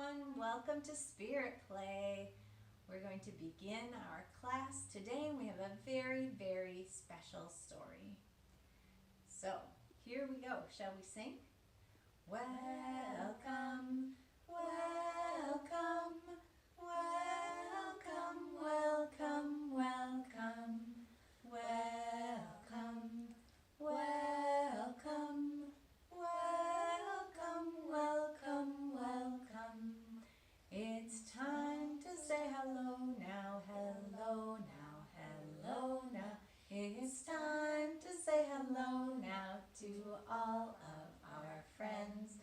everyone. Welcome to Spirit Play. We're going to begin our class today and we have a very special story. So, here we go. Shall we sing? Welcome, welcome, welcome, welcome, welcome, welcome, welcome, welcome, welcome, welcome. It's time to say hello now, hello now, hello now. It's time to say hello now to all of our friends,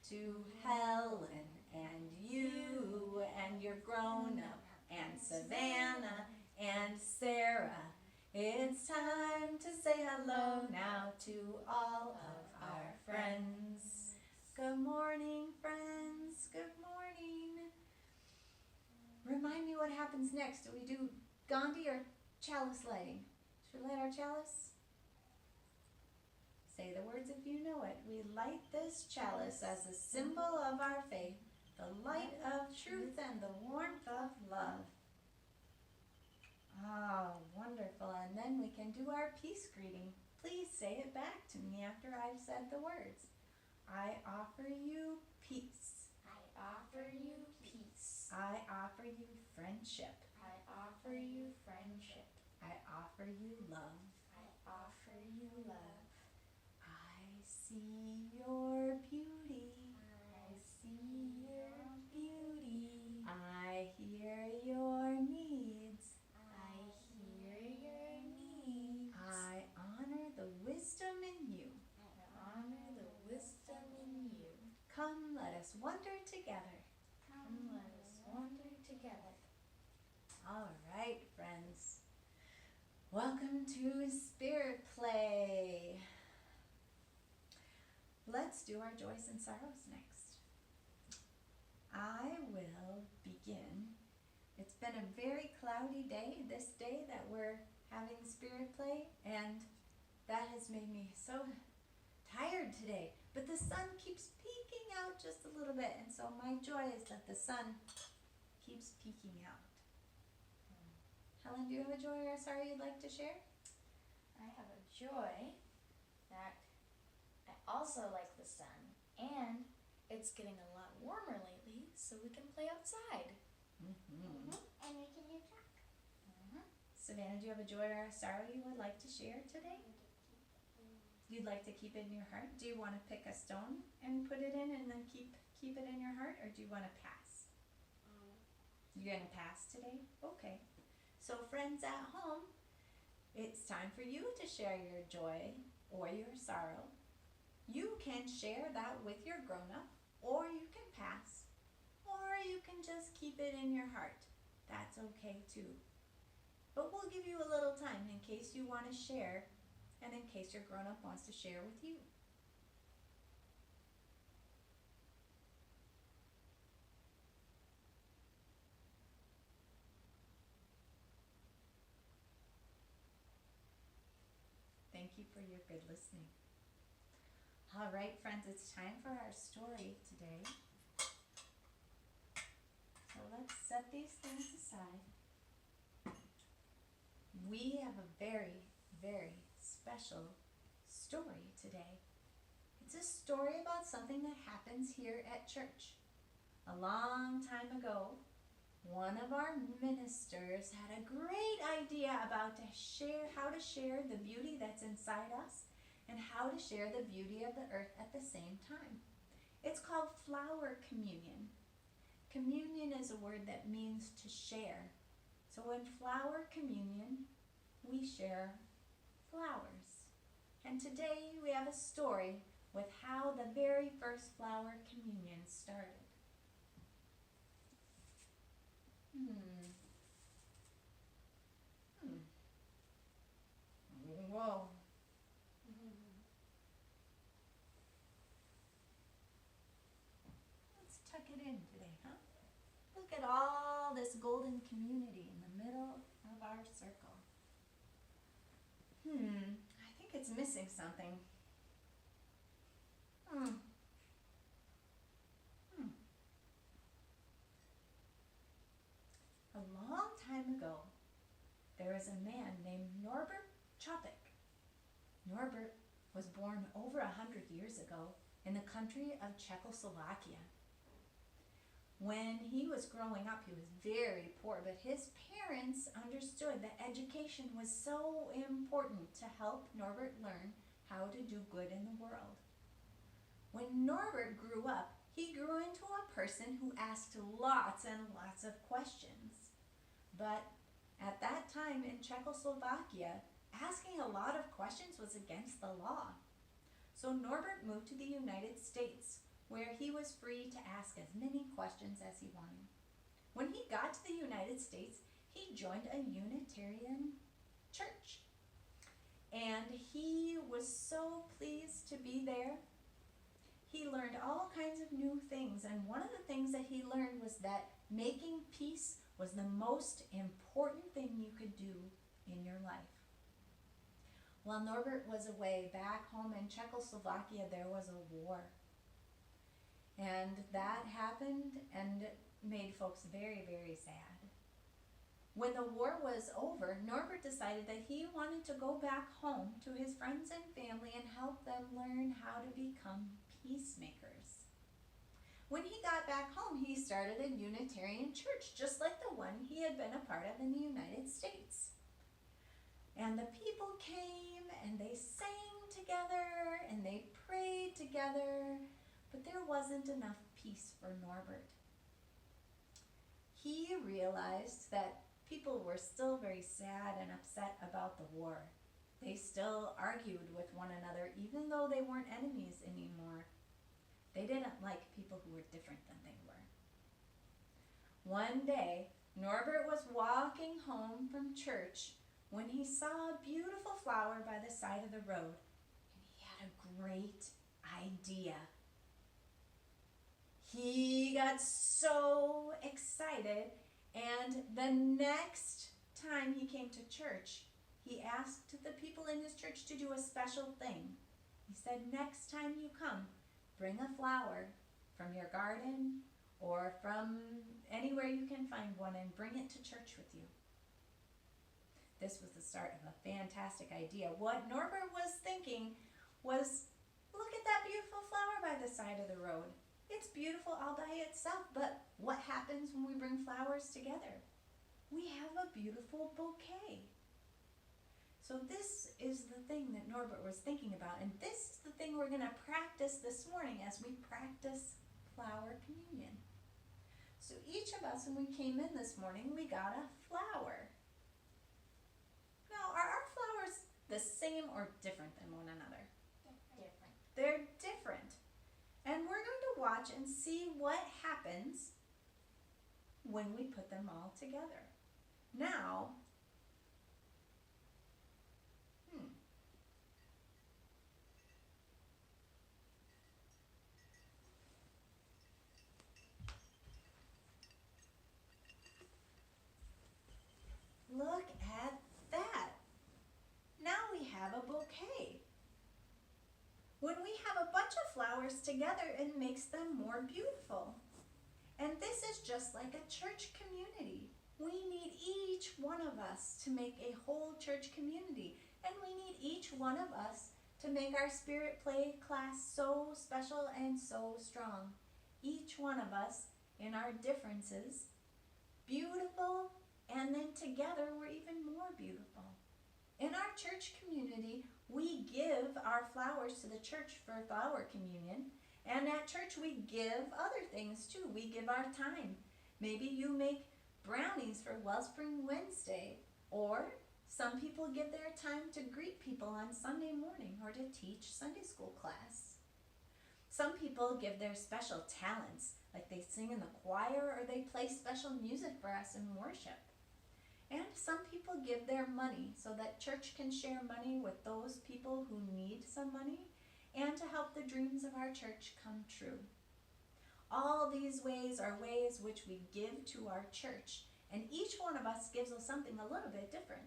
to Helen and you and your grown-up and Savannah and Sarah. It's time to say hello now to all of our friends. Good morning, friends. Good morning. Remind me what happens next. Do we do Gandhi or chalice lighting? Should we light our chalice? Say the words if you know it. We light this chalice as a symbol of our faith, the light of truth and the warmth of love. Oh, wonderful. And then we can do our peace greeting. Please say it back to me after I've said the words. I offer you peace. I offer you peace. I offer you friendship. I offer you friendship. I offer you love. I offer you love. I see your beauty. I see your beauty. I hear your needs. I hear your needs. I honor the wisdom in you. I honor the wisdom in you. Come, let us wonder together. Come, let us wander together. All right, friends. Welcome to Spirit Play. Let's do our joys and sorrows next. I will begin. It's been a very cloudy day, this day that we're having Spirit Play, and that has made me so tired today. But the sun keeps peeking out just a little bit, and so my joy is that the sun keeps peeking out. Helen, do you have a joy or a sorrow you'd like to share? I have a joy that I also like the sun, and it's getting a lot warmer lately, so we can play outside. Mm-hmm. And we can do track. Savannah, do you have a joy or a sorrow you would like to share today? You'd like to keep it in your heart? Do you want to pick a stone and put it in and then keep it in your heart, or do you want to pass? You're going to pass today? Okay. So friends at home, it's time for you to share your joy or your sorrow. You can share that with your grown-up, or you can pass, or you can just keep it in your heart. That's okay too. But we'll give you a little time in case you want to share and in case your grown-up wants to share with you. Thank you for your good listening. All right, friends, it's time for our story today. So let's set these things aside. We have a very special story today. It's a story about something that happens here at church. A long time ago, one of our ministers had a great idea about how to share the beauty that's inside us and how to share the beauty of the earth at the same time. It's called flower communion. Communion is a word that means to share. So in flower communion, we share flowers. And today we have a story with how the very first flower communion started. Whoa. Let's tuck it in today, huh? Look at all this golden community in the middle of our circle. I think it's missing something. there was a man named Norbert Chopik. Norbert was born over 100 years ago in the country of Czechoslovakia. When he was growing up, he was very poor, but his parents understood that education was so important to help Norbert learn how to do good in the world. When Norbert grew up, he grew into a person who asked lots and lots of questions. But at that time in Czechoslovakia, asking a lot of questions was against the law. So Norbert moved to the United States, where he was free to ask as many questions as he wanted. When he got to the United States, he joined a Unitarian church. And he was so pleased to be there. He learned all kinds of new things, and one of the things that he learned was that making peace was the most important thing you could do in your life. While Norbert was away back home in Czechoslovakia, there was a war. And that happened and made folks very, very sad. When the war was over, Norbert decided that he wanted to go back home to his friends and family and help them learn how to become peacemakers. When he got back home, he started a Unitarian church, just like the one he had been a part of in the United States. And the people came and they sang together and they prayed together, but there wasn't enough peace for Norbert. He realized that people were still very sad and upset about the war. They still argued with one another, even though they weren't enemies anymore. They didn't like people who were different than they were. One day, Norbert was walking home from church when he saw a beautiful flower by the side of the road, and he had a great idea. He got so excited, and the next time he came to church, he asked the people in his church to do a special thing. He said, next time you come, bring a flower from your garden or from anywhere you can find one and bring it to church with you. This was the start of a fantastic idea. What Norbert was thinking was, look at that beautiful flower by the side of the road. It's beautiful all by itself, but what happens when we bring flowers together? We have a beautiful bouquet. So this is the thing that Norbert was thinking about, and this is the thing we're going to practice this morning as we practice flower communion. So each of us, when we came in this morning, we got a flower. Now, are our flowers the same or different than one another? Different. They're different. And we're going to watch and see what happens when we put them all together. Now, look at that. Now we have a bouquet. When we have a bunch of flowers together, it makes them more beautiful. And this is just like a church community. We need each one of us to make a whole church community. And we need each one of us to make our Spirit Play class so special and so strong. Each one of us, in our differences, beautiful, and then together we're even more beautiful. In our church community, we give our flowers to the church for flower communion. And at church, we give other things too. We give our time. Maybe you make brownies for Wellspring Wednesday, or some people give their time to greet people on Sunday morning or to teach Sunday school class. Some people give their special talents, like they sing in the choir or they play special music for us in worship. And some people give their money so that church can share money with those people who need some money and to help the dreams of our church come true. All these ways are ways which we give to our church, and each one of us gives us something a little bit different.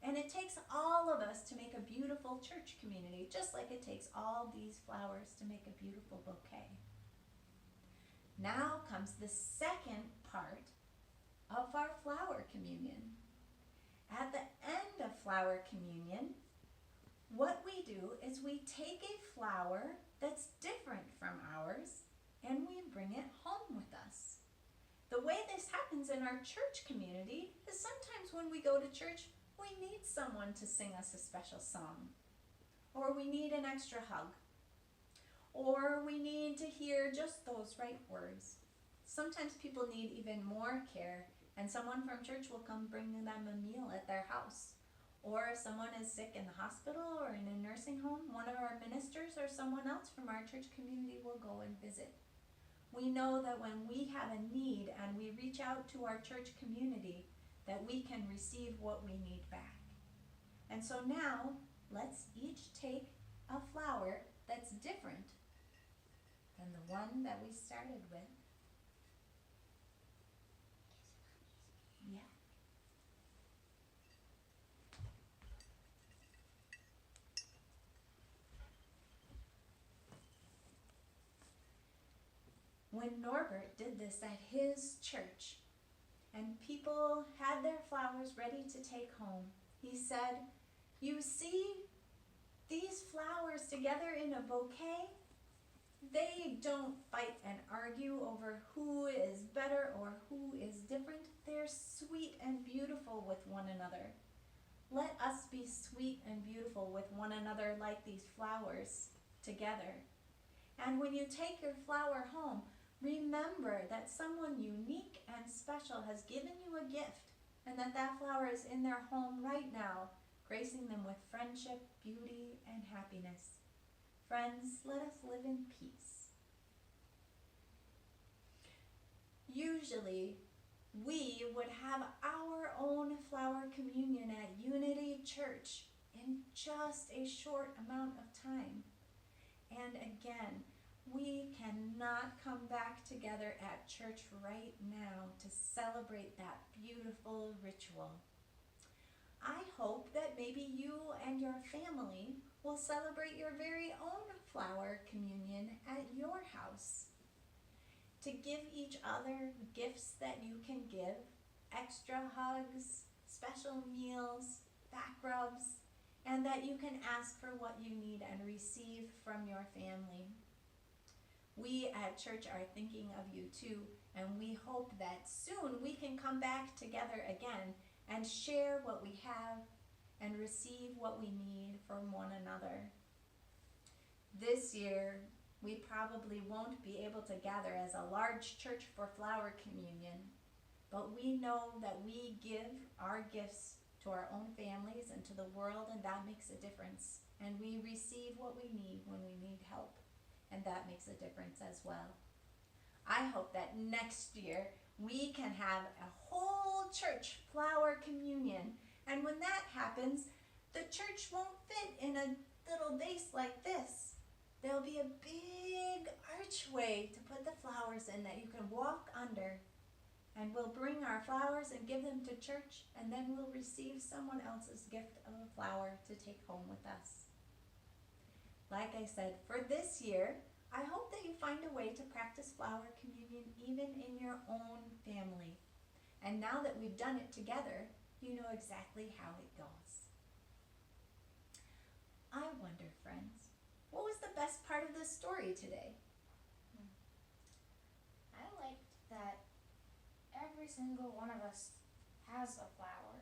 And it takes all of us to make a beautiful church community, just like it takes all these flowers to make a beautiful bouquet. Now comes the second part of our flower communion. At the end of flower communion, what we do is we take a flower that's different from ours and we bring it home with us. The way this happens in our church community is sometimes when we go to church, we need someone to sing us a special song, or we need an extra hug, or we need to hear just those right words. Sometimes people need even more care, and someone from church will come bring them a meal at their house. Or if someone is sick in the hospital or in a nursing home, one of our ministers or someone else from our church community will go and visit. We know that when we have a need and we reach out to our church community, that we can receive what we need back. And so now, let's each take a flower that's different than the one that we started with. Yeah. When Norbert did this at his church, and people had their flowers ready to take home, he said, "You see these flowers together in a bouquet? They don't fight and argue over who is better or who is different. They're sweet and beautiful with one another. Let us be sweet and beautiful with one another like these flowers together. And when you take your flower home, remember that someone unique and special has given you a gift, and that flower is in their home right now, gracing them with friendship, beauty, and happiness. Friends, let us live in peace." Usually, we would have our own flower communion at Unity Church in just a short amount of time. And again, we cannot come back together at church right now to celebrate that beautiful ritual. I hope that maybe you and your family will celebrate your very own flower communion at your house. To give each other gifts that you can give, extra hugs, special meals, back rubs, and that you can ask for what you need and receive from your family. We at church are thinking of you too, and we hope that soon we can come back together again and share what we have and receive what we need from one another. This year, we probably won't be able to gather as a large church for flower communion, but we know that we give our gifts to our own families and to the world, and that makes a difference. And we receive what we need when we need help, and that makes a difference as well. I hope that next year we can have a whole church flower communion, and when that happens, the church won't fit in a little vase like this. There'll be a big archway to put the flowers in that you can walk under, and we'll bring our flowers and give them to church, and then we'll receive someone else's gift of a flower to take home with us. Like I said, for this year, I hope that you find a way to practice flower communion even in your own family. And now that we've done it together, you know exactly how it goes. I wonder, friends, what was the best part of this story today? I liked that every single one of us has a flower,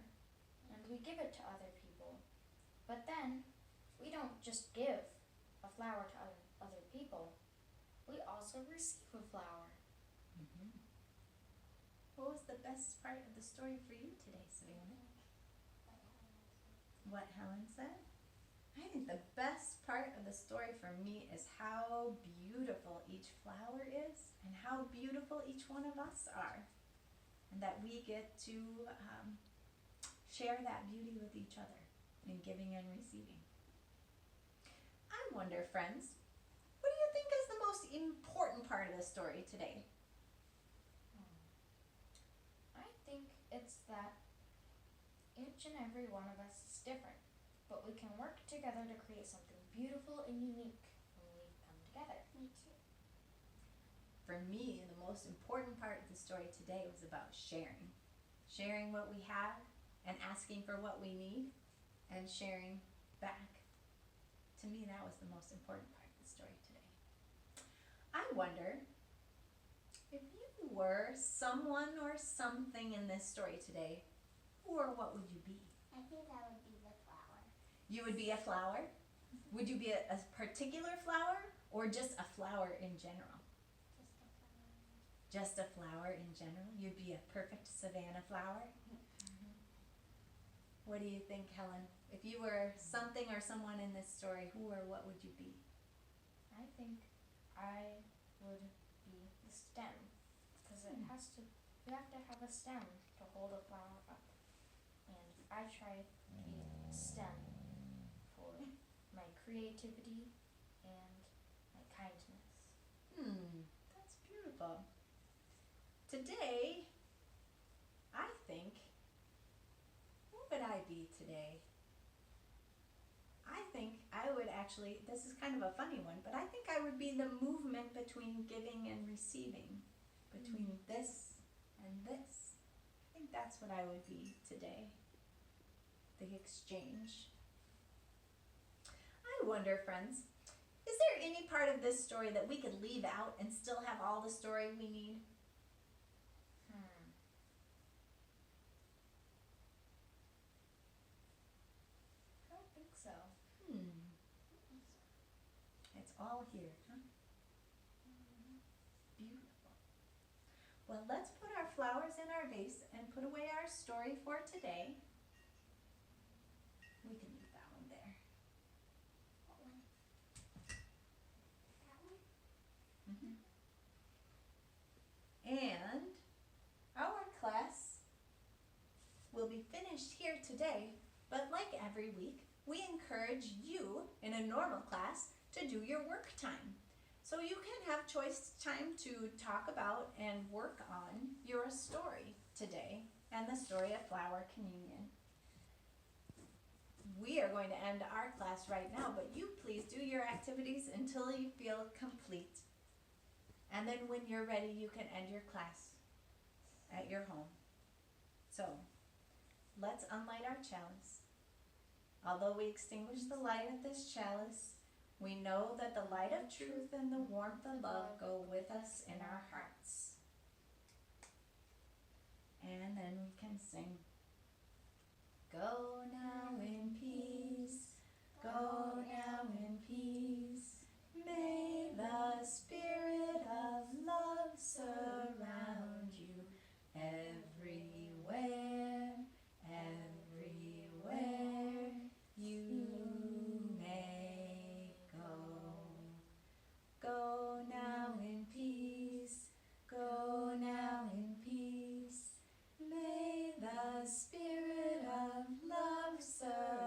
and we give it to other people. But then, we don't just give a flower to other people, we also receive a flower. Mm-hmm. What was the best part of the story for you today, Savannah? What Helen said? I think the best part of the story for me is how beautiful each flower is and how beautiful each one of us are, and that we get to share that beauty with each other in giving and receiving. I wonder, friends, what do you think is the most important part of the story today? I think it's that each and every one of us is different, but we can work together to create something beautiful and unique when we come together. Me too. For me, the most important part of the story today was about sharing. Sharing what we have and asking for what we need and sharing back. To me, that was the most important part of the story today. I wonder if you were someone or something in this story today, who or what would you be? I think I would be the flower. You would be a flower? Would you be a particular flower or just a flower in general? Just Just a flower. a flower in general? You'd be a perfect savanna flower? What do you think, Helen? If you were something or someone in this story, who or what would you be? I think I would be the stem, because it has to. You have to have a stem to hold a flower up, and I try to be a stem for my creativity and my kindness. That's beautiful. Today, I think, what would I be today? I think I would actually, this is kind of a funny one, but I think I would be the movement between giving and receiving, between this and this. I think that's what I would be today, the exchange. I wonder, friends, is there any part of this story that we could leave out and still have all the story we need? I don't think so. It's all here, huh? Beautiful. Well, let's put our flowers in our vase and put away our story for today. We can leave that one there. What one? That one? And our class will be finished here today, but like every week, we encourage you in a normal class to do your work time. So you can have choice time to talk about and work on your story today and the story of Flower Communion. We are going to end our class right now, but you please do your activities until you feel complete. And then when you're ready, you can end your class at your home. So, let's unlight our chalice. Although we extinguish the light of this chalice, we know that the light of truth and the warmth of love go with us in our hearts. And then we can sing. Go now in peace, go now in peace. May the spirit of love surround you everywhere, everywhere you may go. Go now in peace, go now in peace. May the spirit of love surround